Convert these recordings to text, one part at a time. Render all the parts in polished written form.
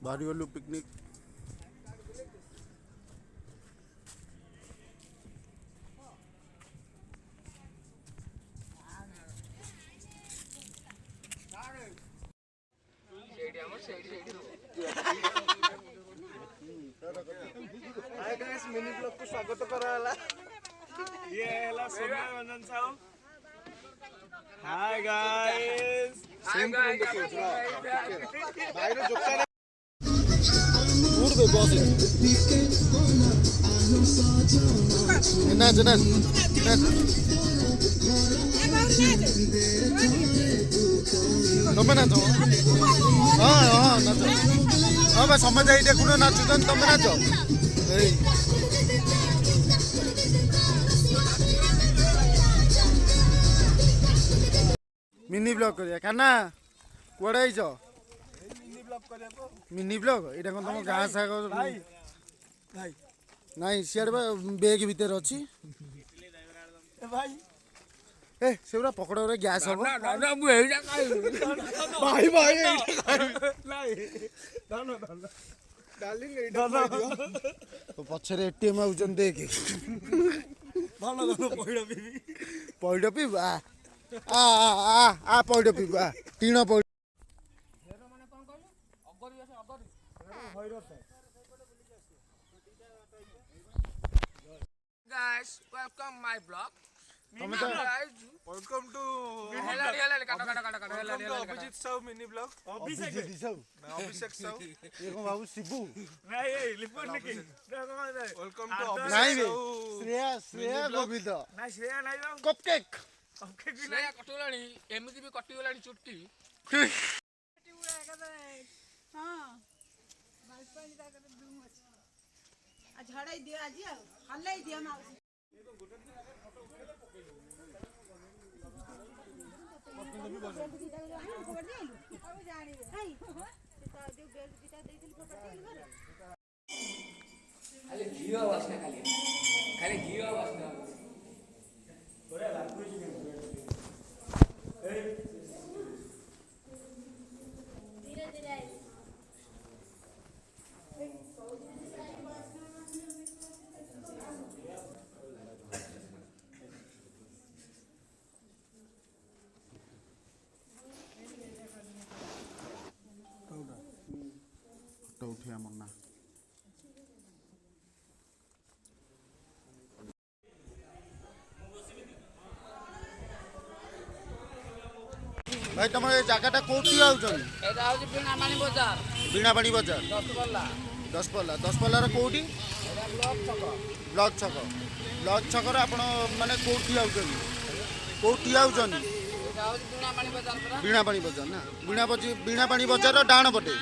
ବାହାରି ଗଲୁ picnic. Mini blog को स्वागत कराला। ये है सोम्या वंदन साहब। Hi guys. सेम टू देखो भाई रे जोका उड़ बे बॉस नाच नाच ତମେ ନାଚ। ହଁ ହଁ ନାଚ। ହଁ ବା ସମସ୍ତେ ଏଇ ଦେଖୁନ ନାଚୁଛନ୍ତି ତମେ ନାଚ। ଏଇ ମିନି ବ୍ଲଗ କରିବା କାନା କୁଆଡ଼େ ହେଇଛ? मिनी ब्लॉग କରିବାକୁ। ମିନି ବ୍ଲଗ ଏଇଟା କ'ଣ ତମ ଗାଁ ଶାଗ? ଭାଇ ଭାଇ ନାଇଁ ସିଆଡ଼େ ବା ବେଗ୍ ଭିତରେ ଅଛି। ଏ ଭାଇ ଏ ସେଗୁଡ଼ା ପକୋଡ଼ା ଗୁରା ଗ୍ୟାସ୍ ହବ। ମୁଁ ଏଇଟା ଖାଇବି। ଭାଇ ଭାଇ ନାଇଁ ଧନ ଧନ ଡାର୍ଲିଂ ଏଇଟା ଖାଇଦିଅ। ପଛରେ ଏଟିଏମ୍ ଆଉଛନ୍ତି ଦେଖେ। ଧନ ଧନ ପଇଡ଼ ପିଇବି। ପଇଡ଼ ପିଇବୁ ଆ ପଇଡ଼ ପିଇବୁ ଆ ଟିଣ ପଇଡ଼। Guys, welcome my vlog. ତମେ ତ welcome to Abhijit Sahu mini blog. Abhishek Sahu Abhishek Sahu ଇଏ କ'ଣ ଭାବୁ ଶିବୁ? वेलकम टू ନାଇଁ ବେ अभिषेक ଶ୍ରେୟା ଗୋବିନ୍ଦ କପକେକ୍। ଶ୍ରେୟା କଟିଗଲାଣି ଏମିତି ବି କଟିଗଲାଣି ଚୁଟି। ଝଡ଼େଇ ଦିଅ ଆଜି ଆଉ ହଲେଇ ଦିଅ ମାଉସୀ। ଖାଲି ଘିଅ ବାସ୍ନା ଖାଲି ଘିଅ ବାସ୍ନା। ଉଠିବା ମନା। ଭାଇ ତମର ଏ ଜାଗାଟା କୋଉଠି ଆଉଛନ୍ତି? ଏଇଟା ହଉଛି ବୀଣାପାଣି ବଜାର। ବୀଣାପାଣି ବଜାର ଦଶପଲ୍ଲା। ଦଶପଲ୍ଲାର କୋଉଠି? ଏଇଟା ବ୍ଲକ ଛକ ଛକରେ ଆପଣ ମାନେ କୋଉଠି ଆଉଛନ୍ତି? କୋଉଠି ଆଉଛନ୍ତି? ଏଇଟା ହଉଛି ବୀଣାପାଣି ବଜାର ପରା। ବୀଣାପାଣି ବଜାର ନା ବୀଣାପାଣି ବଜାରର ଡାହାଣ ପଟେ।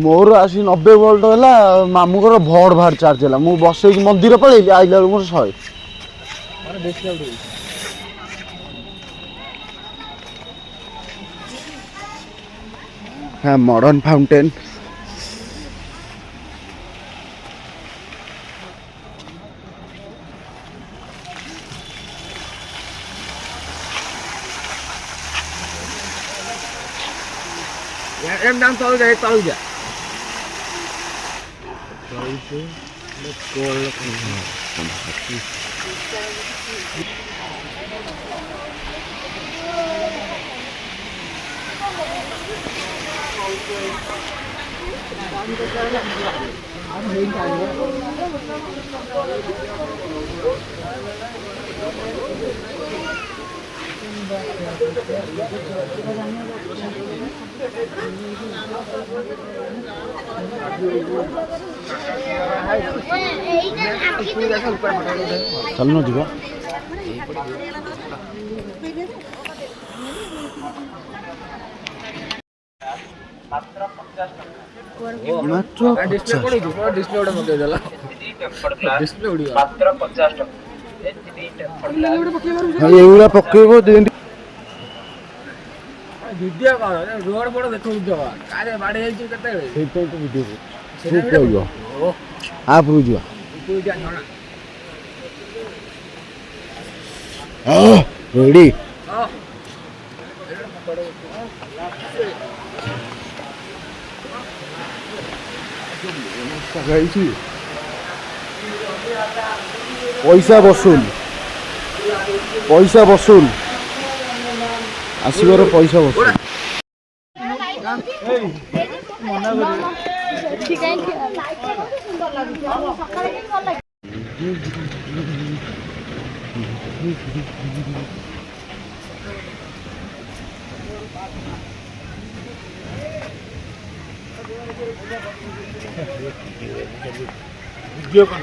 ମୋର ଆସି 90 ଭୋଲ୍ଟ ହେଲା। ମାମୁଙ୍କର ଭଡ ଭାର ଚାର୍ଜ ହେଲା। ମୁଁ ବସେଇକି ମନ୍ଦିର ପଳେଇଲି ଆଇଲା ବେଳକୁ ମୋର 100। হ্যাঁ modern fountain. em đang tôi đây tôi vậy. ଚାଲୁନ ଯିବା। ଏଗୁଡ଼ା ପକେଇବ ଭିଡ଼ିଓ କଣ ରୋଡ ବଡ଼ ଦେଖଉଥିବ କାରେ ବାଡି ହେଇଛି କେତେବେଳେ ସେଇଥିପାଇଁ ତ ଭିଡ଼ିଓ ଆପ୍ରୁ ଯିବା। ରେଡ଼ି ପଇସା ବସୁଲ ଆସିବାର ପଇସା ବସୁଲ। ଭିଡ଼ିଓ କଲ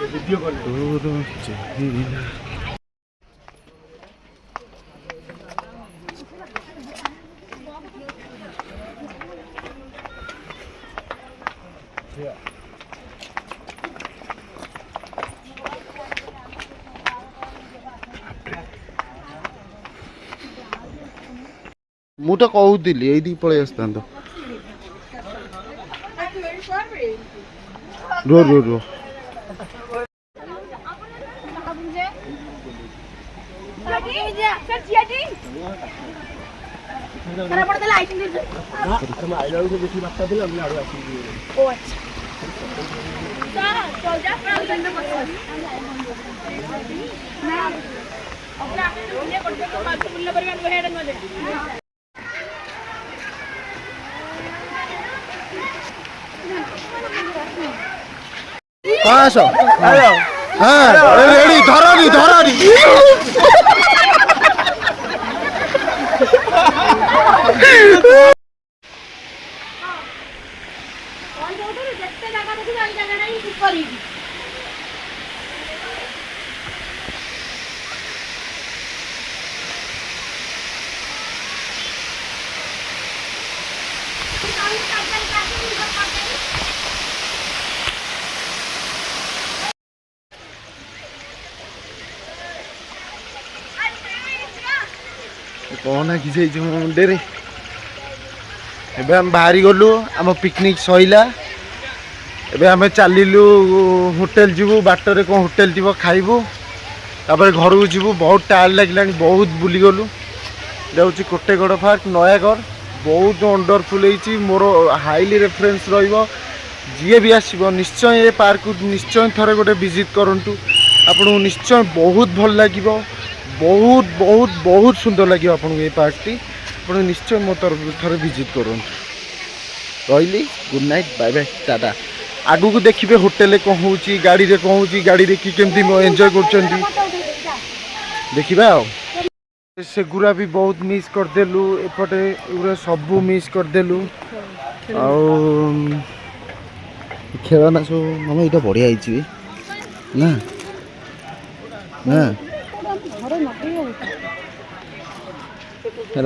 ମୁଁ ତ କହୁଥିଲି ଏଇଠିକି ପଳେଇ ଆସିଥାନ୍ତ। ରୁହ ଆସ ରେଡ଼ି ଧରନି କହନା କିଛି ହେଇଛି ମୋ ମୁଣ୍ଡରେ। ଏବେ ଆମେ ବାହାରି ଗଲୁ, ଆମ ପିକନିକ ସଇଲା। ଏବେ ଆମେ ଚାଲିଲୁ ହୋଟେଲ ଯିବୁ, ବାଟରେ କ'ଣ ହୋଟେଲ ଥିବ ଖାଇବୁ, ତାପରେ ଘରକୁ ଯିବୁ। ବହୁତ ଟାୟାର୍ଡ ଲାଗିଲାଣି, ବହୁତ ବୁଲିଗଲୁ। ଯାଉଛି କୋଟେଗଡ଼ ପାର୍କ ନୟାଗଡ଼, ବହୁତ ୱଣ୍ଡରଫୁଲ୍ ହେଇଛି। ମୋର ହାଇଲି ରେଫରେନ୍ସ ରହିବ, ଯିଏ ବି ଆସିବ ନିଶ୍ଚୟ ଏ ପାର୍କକୁ ନିଶ୍ଚୟ ଥରେ ଗୋଟେ ଭିଜିଟ୍ କରନ୍ତୁ। ଆପଣଙ୍କୁ ନିଶ୍ଚୟ ବହୁତ ଭଲ ଲାଗିବ, ବହୁତ ସୁନ୍ଦର ଲାଗିବ ଆପଣଙ୍କୁ ଏ ପାର୍କଟି। ଆପଣ ନିଶ୍ଚୟ ମୋ ତରଫରୁ ଥରେ ଭିଜିଟ୍ କରନ୍ତୁ। ରହିଲି, good night, bye bye, tata. ଆଗକୁ ଦେଖିବେ ହୋଟେଲରେ କ'ଣ ହେଉଛି, ଗାଡ଼ିରେ କ'ଣ ହେଉଛି, ଗାଡ଼ି ଦେଖି କେମିତି ଏନ୍ଜୟ କରୁଛନ୍ତି ଦେଖିବା ଆଉ। ସେଗୁଡ଼ା ବି ବହୁତ ମିସ୍ କରିଦେଲୁ, ଏପଟେ ଏଗୁଡ଼ା ସବୁ ମିସ୍ କରିଦେଲୁ। ଆଉ ଖେଳନା ସବୁ ମାମା ଏଇଟା ବଢ଼ିଆ ହେଇଛି ନା ନା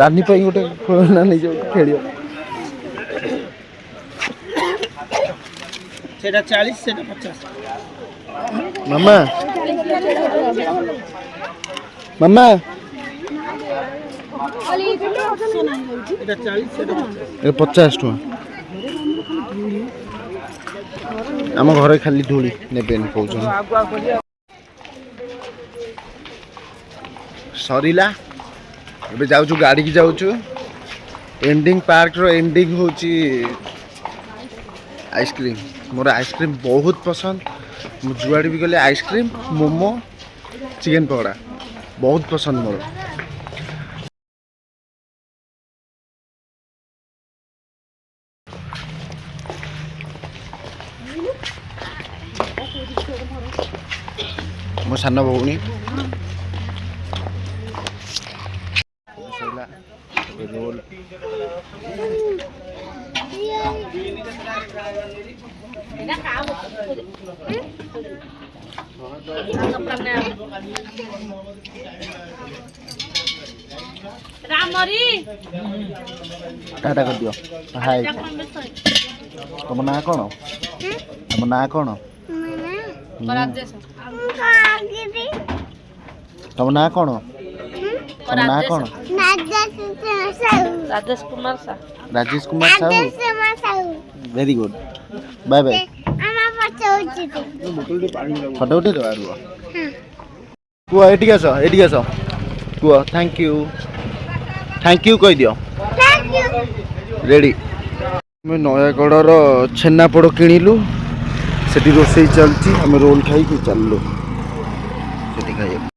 ରାନୀ ପାଇଁ ଗୋଟେ ଖେଳନା ନେଇଯାଉ ଖେଳିବ। সেটা 40 সেটা 50 ମାମା ମାମା এটা 40 সেটা 50 ଏ 50 ଟଙ୍କା। ଆମ ଘରେ ଖାଲି ଧୂଳି ନେବେନି କହୁଛନ୍ତି। ସରିଲା, ଏବେ ଯାଉଛୁ ଗାଡ଼ିକି ଯାଉଛୁ। ଏଣ୍ଡିଙ୍ଗ ପାର୍କର ଏଣ୍ଡିଙ୍ଗ ହେଉଛି ଆଇସ୍କ୍ରିମ୍। ମୋର ଆଇସ୍କ୍ରିମ୍ ବହୁତ ପସନ୍ଦ। ମୁଁ ଯୁଆଡ଼େ ବି ଗଲେ ଆଇସ୍କ୍ରିମ୍, ମୋମୋ, ଚିକେନ୍ ପକୋଡ଼ା ବହୁତ ପସନ୍ଦ ମୋର। ମୋ ସାନ ଭଉଣୀ ରୋଲ रामरी टाटा कर दियो हाय तुम ना कौन तुम ना कौन तुम ना कौन तुम ना कौन राजेश कुमार सा Rajesh Kumar Sahu very good bye bye photo उठे दो रुह कुह एटी आस कुह थैंक यू कह दियो रेडी आम नयागढ़ छेनापोड़ किणिलु से रोसई चलती आम रोल खाई चलू